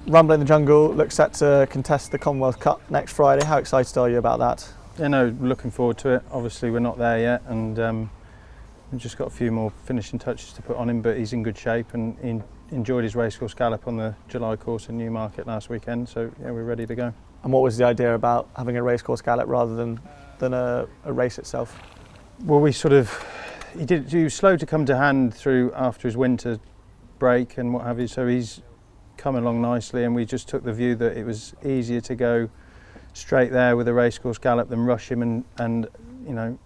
Rumble in the Jungle looks set to contest the Commonwealth Cup next Friday. How excited are you about that? Yeah, no, looking forward to it. Obviously we're not there yet, and we've just got a few more finishing touches to put on him, but he's in good shape and he enjoyed his racecourse gallop on the July course in Newmarket last weekend, so yeah, we're ready to go. And what was the idea about having a racecourse gallop rather than a race itself? Well, he was slow to come to hand through after his winter break and what have you, so he's come along nicely, and we just took the view that it was easier to go straight there with a racecourse gallop than rush him and you know,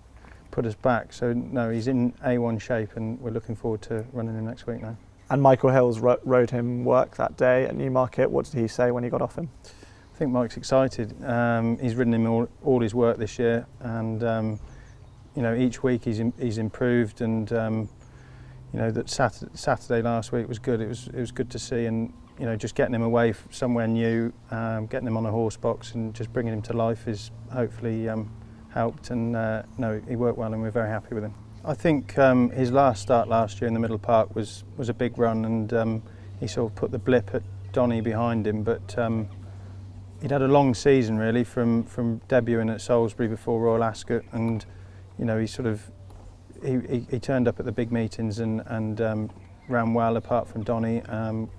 put us back. So no, he's in A1 shape and we're looking forward to running him next week now. And Michael Hills rode him work that day at Newmarket. What did he say when he got off him? I think Mike's excited. He's ridden him all his work this year, and you know, each week he's improved, and you know, that Saturday last week was good. It was good to see, and you know, just getting him away somewhere new, getting him on a horse box and just bringing him to life is hopefully helped, and no, he worked well and we're very happy with him. I think his last start last year in the Middle Park was a big run, and he sort of put the blip at Donny behind him, but he'd had a long season really from debuting at Salisbury before Royal Ascot, and you know, he turned up at the big meetings and ran well apart from Donny,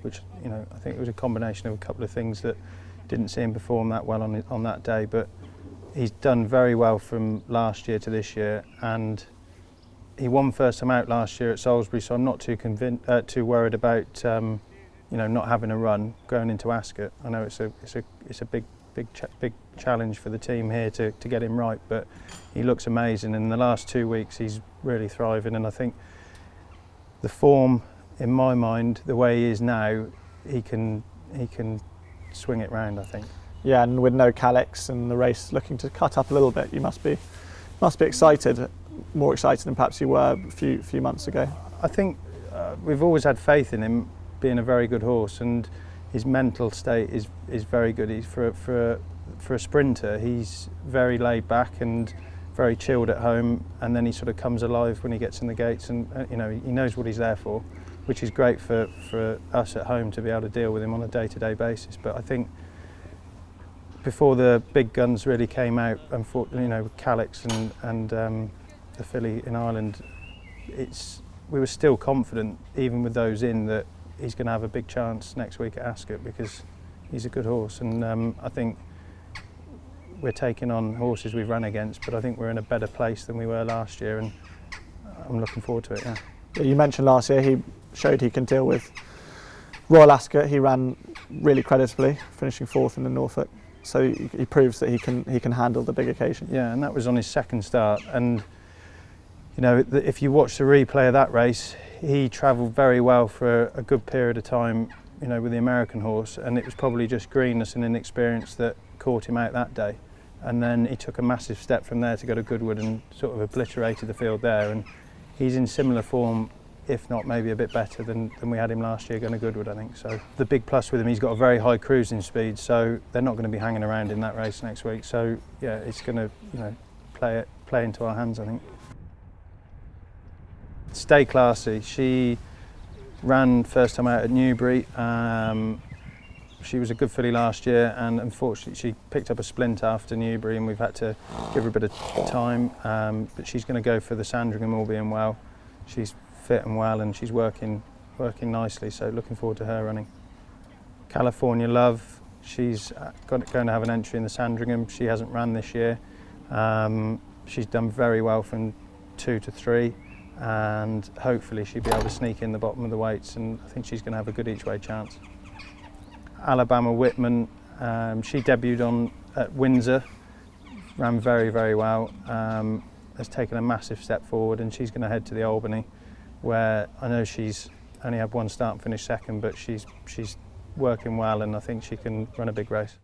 which, you know, I think it was a combination of a couple of things that didn't see him perform that well on that day, but he's done very well from last year to this year, and he won first time out last year at Salisbury, so I'm not too worried about you know, not having a run going into Ascot. I know it's a big challenge for the team here to get him right, but he looks amazing, and in the last 2 weeks he's really thriving, and I think the form, in my mind, the way he is now, he can swing it round, I think. Yeah, and with no Calyx and the race looking to cut up a little bit, you must be excited, more excited than perhaps you were a few months ago. I think we've always had faith in him being a very good horse, and his mental state is very good. He's for a sprinter, he's very laid back and very chilled at home, and then he sort of comes alive when he gets in the gates, and you know, he knows what he's there for, which is great for us at home to be able to deal with him on a day-to-day basis. But I think before the big guns really came out, you know, with Calyx and the filly in Ireland, we were still confident, even with those in, that he's going to have a big chance next week at Ascot, because he's a good horse, and I think we're taking on horses we've run against, but I think we're in a better place than we were last year, and I'm looking forward to it. Yeah. You mentioned last year he showed he can deal with Royal Ascot. He ran really creditably, finishing 4th in the Norfolk, so he proves that he can handle the big occasion. Yeah, and that was on his second start, and you know, if you watch the replay of that race, he travelled very well for a good period of time, you know, with the American horse, and it was probably just greenness and inexperience that caught him out that day. And then he took a massive step from there to go to Goodwood and sort of obliterated the field there, and he's in similar form, if not maybe a bit better than we had him last year going to Goodwood, I think. So the big plus with him, he's got a very high cruising speed, so they're not going to be hanging around in that race next week. So yeah, it's going to, you know, play into our hands, I think. Stay Classy. She ran first time out at Newbury. She was a good filly last year, and unfortunately she picked up a splint after Newbury, and we've had to give her a bit of time, but she's going to go for the Sandringham, all being well. She's fit and well, and she's working nicely, so looking forward to her running. California Love, she's going to have an entry in the Sandringham. She hasn't ran this year. She's done very well from 2 to 3, and hopefully she'll be able to sneak in the bottom of the weights, and I think she's going to have a good each way chance. Alabama Whitman, she debuted at Windsor, ran very well, has taken a massive step forward, and she's going to head to the Albany, where I know she's only had one start and finished second, but she's working well, and I think she can run a big race.